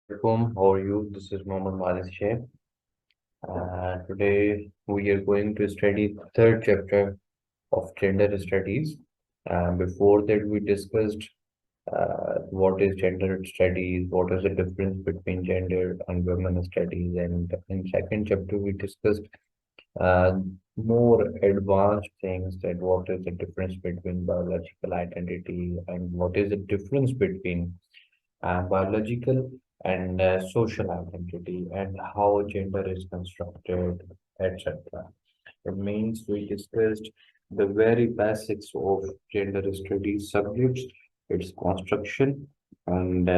Assalamualaikum. How are you? This is Mohammed Maris Sheikh. Today we are going to study third chapter of gender studies. Before that, we discussed what is gender studies, what is the difference between gender and women studies, and in second chapter we discussed uh, more advanced things that what is the difference between biological identity and what is the difference between biological and social identity and how gender is constructed, etc. It means we discussed the very basics of gender studies subjects, its construction, and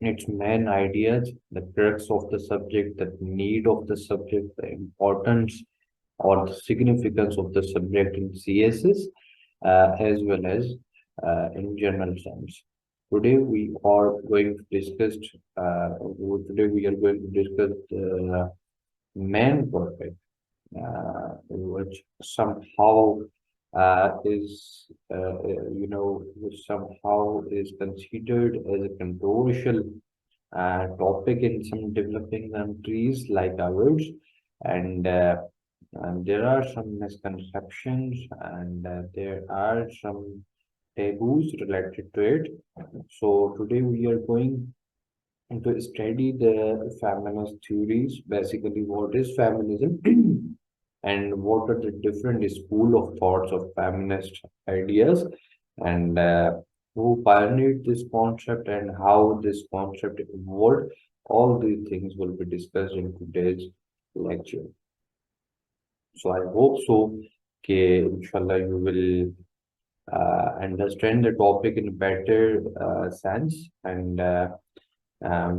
its main ideas, the crux of the subject, the need of the subject, the importance or the significance of the subject in CSS, as well as in general sense. Today we are going to discuss. Today we are going to discuss the main topic, which somehow which somehow is considered as a controversial topic in some developing countries like ours, and, uh, and there are some misconceptions and there are some taboos related to it. So today we are going to study the feminist theories, basically what is feminism and what are the different school of thoughts of feminist ideas and who pioneered this concept and how this concept evolved. All these things will be discussed in today's lecture. So I hope so. Okay, inshallah, you will understand the topic in a better sense and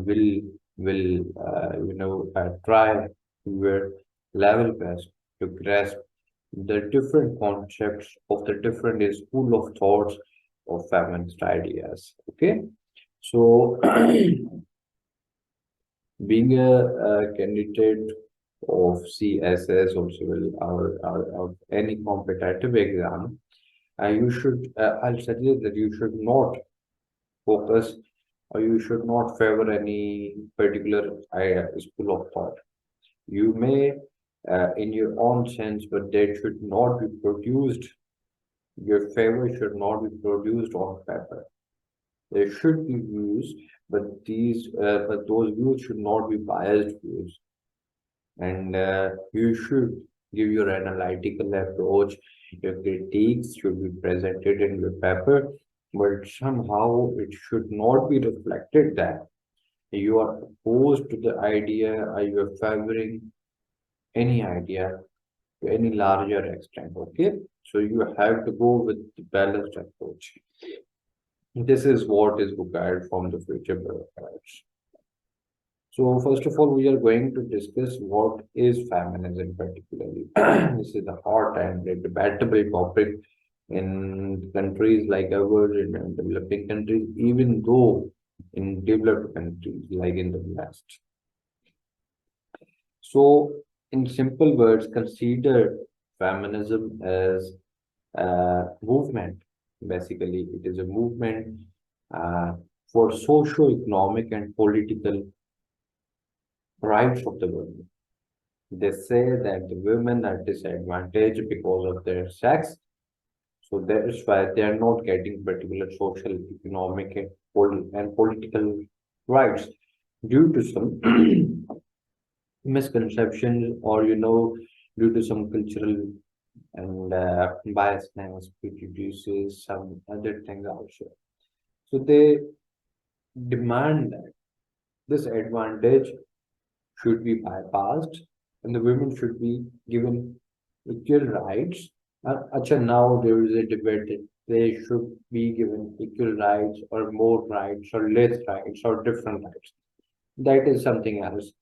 will try your level best to grasp the different concepts of the different school of thoughts of feminist ideas. Okay, so being a candidate of CSS or civil or any competitive exam, I'll suggest that you should not focus or you should not favor any particular school of thought. You may, in your own sense, but that should not be produced. Your favor should not be produced on paper. There should be views, but those views should not be biased views. And you should give your analytical approach. Your critiques should be presented in your paper, but somehow it should not be reflected that you are opposed to the idea or you are favoring any idea to any larger extent. Okay, so you have to go with the balanced approach. This is what is required from the future bureaucrats. So first of all, we are going to discuss what is feminism particularly. This is a hot and a debatable topic in countries like ours, in developing countries, even though in developed countries like in the West. So, in simple words, consider feminism as a movement. Basically, it is a movement uh, for socio-economic and political rights of the women. They say that the women are disadvantaged because of their sex, so that is why they are not getting particular social, economic, and political rights due to some misconceptions or due to some cultural and biasness, prejudices, some other things also. So they demand that this advantage should be bypassed and the women should be given equal rights. Acha, now there is a debate that they should be given equal rights or more rights or less rights or different rights. That is something else.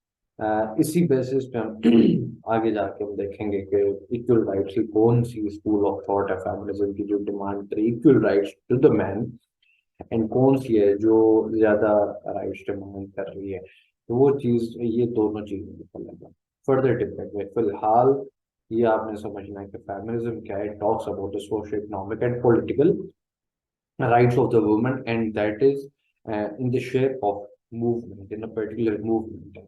इसी basis पे हम आगे जाके हम देखेंगे कि equal rights की कौन सी स्कूल ऑफ थॉट है फेमिनिज्म की जो डिमांड करे equal rights to the man and कौन सी है जो ज्यादा राइट्स डिमांड कर रही है तो वो चीज ये दोनों चीजें निकलेगा फर्दर डिबेट में फिलहाल ये आपने समझना है कि फेमिनिज्म क्या है talks about the social economic and political rights of the woman and that is in the shape of movement, in a particular movement.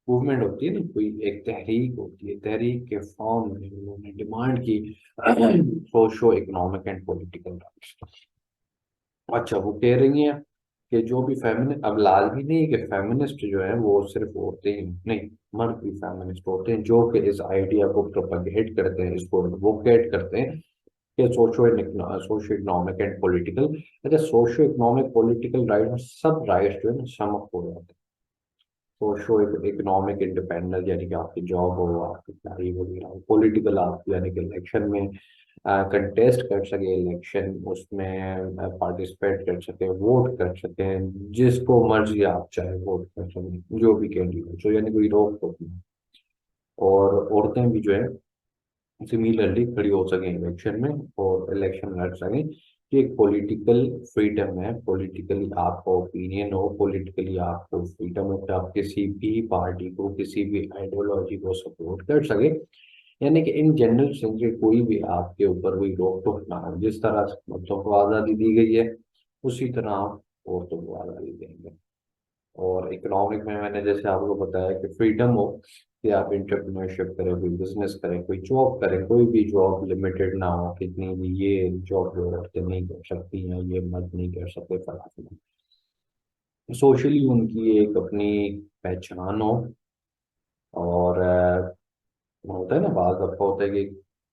Movement होती है ना, कोई एक तहरीक होती है, तहरीक के फॉर्म में उन्होंने डिमांड की socio economic and political rights. अच्छा, वो कह रही हैं कि जो भी फेमिनिस्ट, अब लाजमी नहीं है कि फेमिनिस्ट जो है वो सिर्फ औरतें ही, नहीं, मर्द भी फेमिनिस्ट होते हैं जो कि इस आइडिया को प्रोपेगेट करते हैं, इसको एडवोकेट करते हैं कि सोशो इकोनॉमिक एंड पॉलिटिकल। अच्छा, सोशो इकोनॉमिक पॉलिटिकल राइट, सब राइट्स जो है ना समअप हो जाते हैं। सोशो इकोनॉमिक इंडिपेंडेंस यानी कि आपकी जॉब हो, आपकी पढ़ाई वगैरह, पॉलिटिकल आप यानी कि इलेक्शन में कंटेस्ट कर सके, इलेक्शन उसमें पार्टिसिपेट कर सके, वोट कर सके, जिसको मर्जी आप चाहे वोट कर सकें, जो भी कैंडिडेट हो, यानी कोई रोक टोक नहीं। और औरतें भी जो है सिमिलरली खड़ी हो सकें इलेक्शन में और इलेक्शन लड़ सकें। ये एक पॉलिटिकल फ्रीडम है, पॉलिटिकली आपका ओपिनियन हो, पॉलिटिकली आपको फ्रीडम हो कि आप किसी भी पार्टी को, किसी भी आइडियोलॉजी को सपोर्ट कर सके। यानी कि इन जनरल सेंस में कोई भी आपके ऊपर कोई रोक टोक ना हो। जिस तरह से मर्दों को आज़ादी दी गई है, उसी तरह आप औरतों को आज़ादी देंगे। और इकोनॉमिक में मैंने जैसे आपको बताया कि फ्रीडम हो कि आप इंटरप्रेन्योरशिप करें, कोई बिजनेस करें, कोई जॉब करें, कोई भी जॉब लिमिटेड ना हो, कितनी भी ये जॉब जो औरतें नहीं कर सकती हैं, ये मर्द नहीं कर सकते, फलाना। सोशली उनकी एक अपनी पहचान हो। और होता है ना, बात दफा होता है कि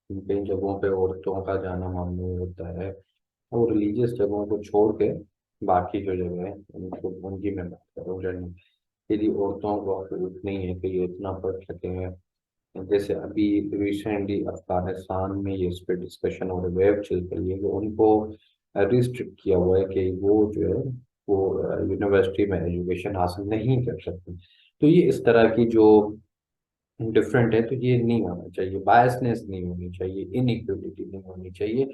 कई जगहों पे औरतों का जाना मामूल होता है, और रिलीजियस जगहों को छोड़ के बाकी जो जगह है उनको, उनकी मैं बात कर रहा हूँ जनरल। यदि औरतों को जरूरत नहीं है कि ये इतना पढ़ सके हैं, जैसे अभी रिसेंटली अफगानिस्तान में ये इस पे डिस्कशन और वेब चल रही है कि उनको रिस्ट्रिक्ट किया हुआ है कि वो जो है वो यूनिवर्सिटी में एजुकेशन हासिल नहीं कर सकते। तो ये इस तरह की जो डिफरेंट है, तो ये नहीं होना चाहिए, बायसनेस नहीं होनी चाहिए, इनइक्वलिटी नहीं होनी चाहिए,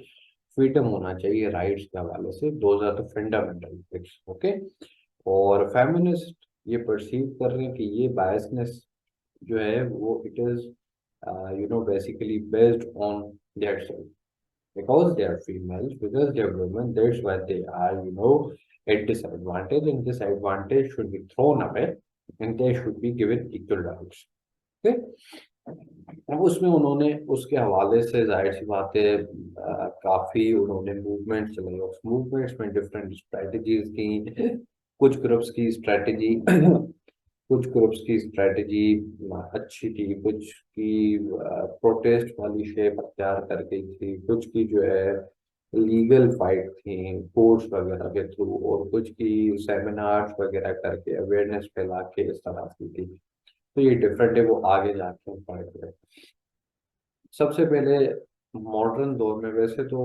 फ्रीडम होना चाहिए राइट्स के हवाले से। Those are the fundamental things, okay. और फेमिनिस्ट ये परसीव कर रहे हैं कि ये बायसनेस जो है वो it is basically based on their self, because they are females, because they are women, that's why they are at disadvantage, and this advantage should be thrown away, and they should be given equal rights, okay। अब उसमें उन्होंने उसके हवाले से जाहिर सी बात है काफी उन्होंने मूवमेंट चलाई, उस मूवमेंट्स में डिफरेंट स्ट्रेटजीज थी। कुछ ग्रुप्स की स्ट्रेटजी कुछ ग्रुप्स की स्ट्रेटजी अच्छी थी, कुछ की प्रोटेस्ट वाली शेप अख्तियार कर गई थी, कुछ की जो है लीगल फाइट थी कोर्ट्स वगैरह के थ्रू, और कुछ की सेमिनार्स वगैरह करके अवेयरनेस फैला के इस तरह की थी। तो ये डिफरेंट है, वो आगे जाके फाइट करें। सबसे पहले मॉडर्न दौर में वैसे तो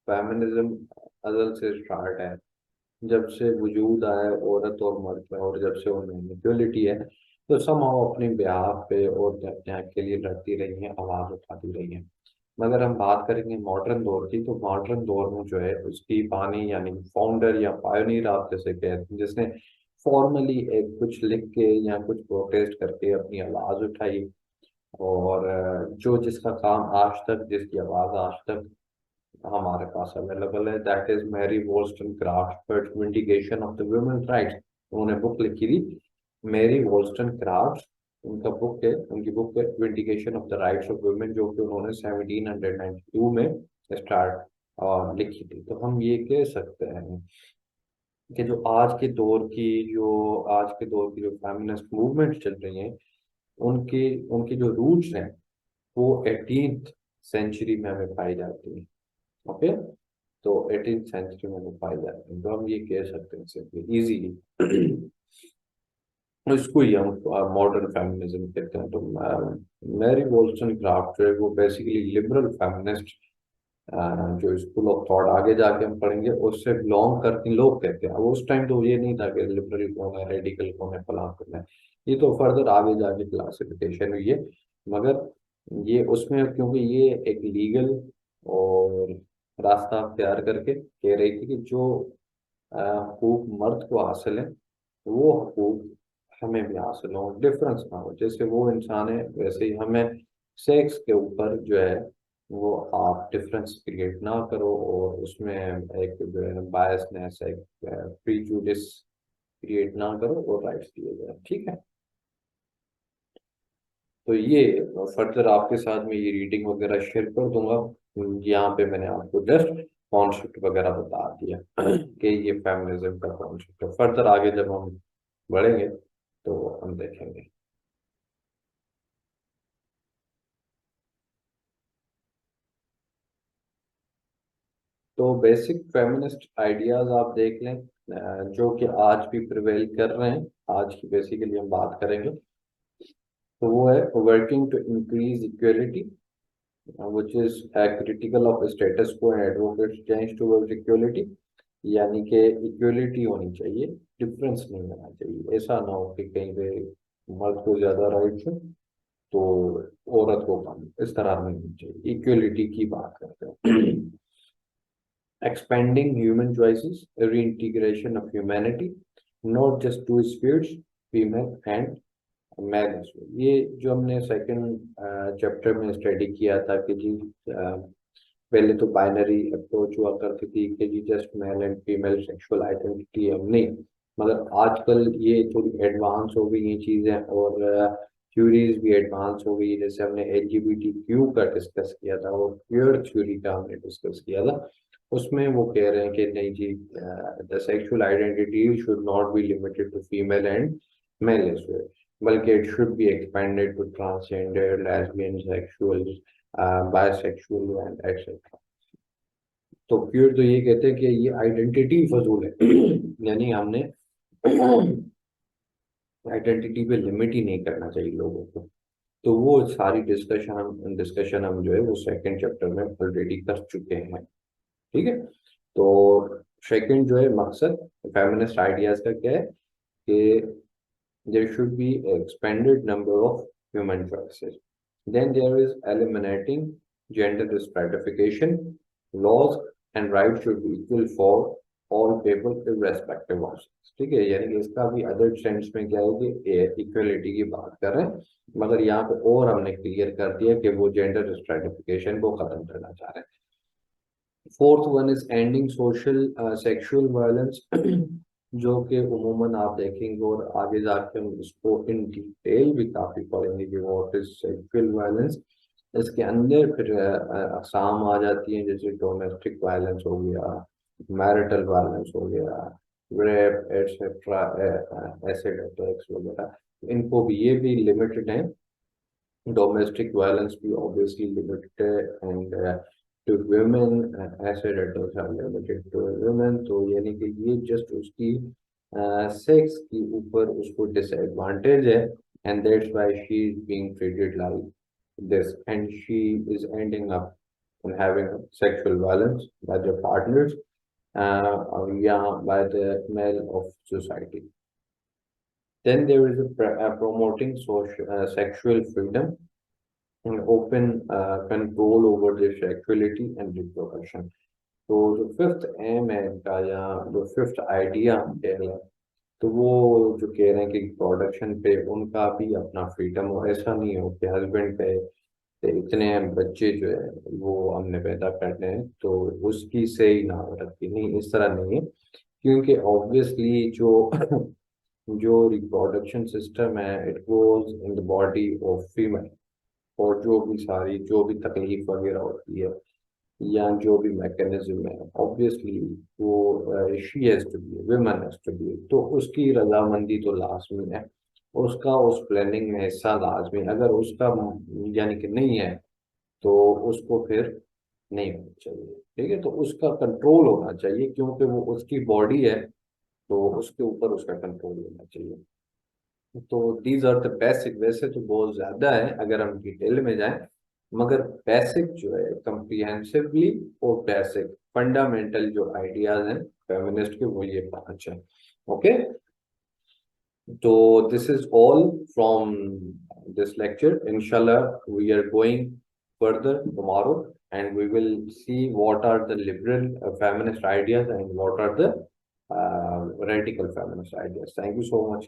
फेमिनिज्म अज़ल से स्टार्ट है, जब से वजूद आया औरत और मर्द का, और जब से उनमें इक्वलिटी है, तो समहाउ अपने बिहाफ पे और अपने हक के लिए लड़ती रही हैं, आवाज उठाती रही हैं। मगर हम बात करेंगे मॉडर्न दौर की, तो मॉडर्न दौर में जो है उसकी बानी यानी फाउंडर या पायोनियर आप जैसे कहते हैं, जिसने फॉर्मली एक कुछ लिख के या कुछ प्रोटेस्ट करके अपनी आवाज उठाई, और जो जिसका काम आज तक, जिसकी आवाज आज तक हमारे पास अवेलेबल है, that is Mary Wollstonecraft vindication of the women's rights. उन्होंने बुक लिखी थी, मैरी वॉल्स्टनक्राफ्ट, उनका बुक है, उनकी बुक है vindication of the rights of women, जो कि उन्होंने 1792 में स्टार्ट और लिखी थी। तो हम ये कह सकते हैं कि जो आज के दौर की जो फेमिनिस्ट मूवमेंट चल रही हैं, उनके उनके जो रूट्स हैं वो 18th सेंचुरी में हमें पाई जाती है, ओके। तो 18th सेंचुरी में वो पाई जाती है, तो हम ये कह सकते हैं सिंपली इजीली इसको ही हम मॉडर्न फेमिनिज्म कहते हैं। तो मैरी वॉल्सटनक्राफ्ट जो है वो बेसिकली लिबरल फेमिनिस्ट, जो स्कूल ऑफ थॉट आगे जाके हम पढ़ेंगे उससे बिलोंग करते लोग कहते हैं। अब उस टाइम तो ये नहीं था कि लिबरल कौन है, रेडिकल कौन है, फलां कौन है, ये तो फर्दर आगे जाके क्लासिफिकेशन हुई है। मगर ये उसमें क्योंकि ये एक लीगल और रास्ता अख्तियार करके कह रही थी कि जो हकूक मर्द को हासिल है, वो हकूक हमें भी हासिल हो, डिफरेंस ना हो, जैसे वो इंसान है वैसे ही हमें। सेक्स के ऊपर जो है वो आप डिफरेंस क्रिएट ना करो, और उसमें एक जो है बायसनेस, एक प्रीजुडिस क्रिएट ना करो और राइट्स दिए जाए, ठीक है। तो ये फर्दर आपके साथ में ये रीडिंग वगैरह शेयर कर दूंगा। यहाँ पे मैंने आपको जस्ट कॉन्सेप्ट वगैरह बता दिया कि ये फेमिनिज्म का कॉन्सेप्ट है। फर्दर आगे जब हम बढ़ेंगे तो हम देखेंगे। तो बेसिक फेमिनिस्ट आइडियाज आप देख लें, जो कि आज भी प्रिवेल कर रहे हैं, आज की बेसिकली हम बात करेंगे। तो वो है working to increase equality, which is critical of status quo and advocates change towards equality। यानी कि इक्वलिटी होनी चाहिए, डिफरेंस नहीं होना चाहिए। ऐसा ना हो कि कहीं पे मर्द को ज्यादा राइट्स है तो औरत को कम, इस तरह नहीं होनी चाहिए। इक्वलिटी की बात करते हैं। expanding human choices, reintegration of humanity, not just two spheres, female and math. ये जो हमने सेकंड चैप्टर में स्टडी किया था कि जी पहले तो बाइनरी अप्रोच हुआ करती थी कि जी just male and female sexual identity है, नहीं। मगर आजकल ये थोड़ी एडवांस हो गई ये चीज़ें, और थ्योरीज भी एडवांस हो गई। जैसे हमने LGBTQ का डिस्कस किया था और क्यूअर थ्योरी का हमने डिस्कस किया था। उसमें वो कह रहे हैं कि नहीं जी, the sexual identity should not be limited to female and male as well, बल्कि it should be expanded to transgender, lesbian, sexual, bisexual and etcetera. तो फिर तो ये कहते हैं कि ये आइडेंटिटी फजूल है। यानी हमने आइडेंटिटी पे लिमिट ही नहीं करना चाहिए लोगों को। तो वो सारी डिस्कशन हम जो है वो सेकंड चैप्टर में ऑलरेडी कर चुके हैं, ठीक है। तो सेकंड जो है मकसद फेमिनिस्ट आइडियाज का क्या है कि there should be expanded number of human choices. Then there is eliminating gender stratification. Laws and rights should be equal for all people irrespective of sex। ठीक है, यानी कि इसका भी अदर सेंस में क्या है कि इक्वलिटी की बात कर रहे हैं, मगर यहाँ पे और हमने क्लियर कर दिया कि वो जेंडर स्ट्रेटिफिकेशन को खत्म करना चाह रहे हैं। Fourth one is ending social sexual violence, जो कि उमूमन आप देखेंगे और आगे जाके हम इसको इन डिटेल भी काफी पढ़ेंगे कि व्हाट इज सेक्सुअल वायलेंस। इसके अंदर फिर अकसाम आ जाती हैं, जैसे डोमेस्टिक वायलेंस हो गया, मैरिटल वायलेंस हो गया, रेप एटसेट्रा, एसिड अटैक्स वगैरह। इनको भी ये भी लिमिटेड है। डोमेस्टिक वायलेंस भी ऑब्वियसली लिमिटेड है, and to women acid attacks are limited to women. तो यानी कि ये जस्ट उसकी सेक्स के ऊपर उसको डिसएडवांटेज है, and that's why she is being treated like this, and she is ending up in having sexual violence by their partners, or yeah, by the male of society. Then there is promoting social sexual freedom and open control over their sexuality and reproduction। तो जो fifth M है इनका, या जो fifth idea हम कह रहे हैं, तो वो जो कह रहे हैं कि प्रोडक्शन पे उनका भी अपना फ्रीडम हो। ऐसा नहीं हो कि हस्बैंड पे इतने बच्चे जो है वो हमने पैदा करने हैं तो उसकी से ही ना रखी, नहीं, इस तरह नहीं है। क्योंकि ऑब्वियसली जो जो रिप्रोडक्शन सिस्टम है it goes in the body of female, और जो भी सारी जो भी तकलीफ वगैरह होती है या जो भी मैकेनिज्म है, ऑब्वियसली वो she has to be, women has to be. तो उसकी रजामंदी तो लाजमी है, उसका उस प्लानिंग में हिस्सा लाजमी। अगर उसका यानी कि नहीं है तो उसको फिर नहीं होना चाहिए, ठीक है। तो उसका कंट्रोल होना चाहिए, क्योंकि वो उसकी बॉडी है, तो उसके ऊपर उसका कंट्रोल होना चाहिए। तो दीज आर द बेसिक। वैसे तो बहुत ज्यादा है अगर हम डिटेल में जाएं, मगर बेसिक जो है कंप्रिहेंसिवली और बेसिक फंडामेंटल जो आइडियाज हैं फेमिनिस्ट के, वो ये पांच हैं। ओके, तो this is all from this lecture. इंशाल्लाह we are going further tomorrow, and we will see what are the liberal feminist ideas and what are the radical feminist ideas. Thank you so much.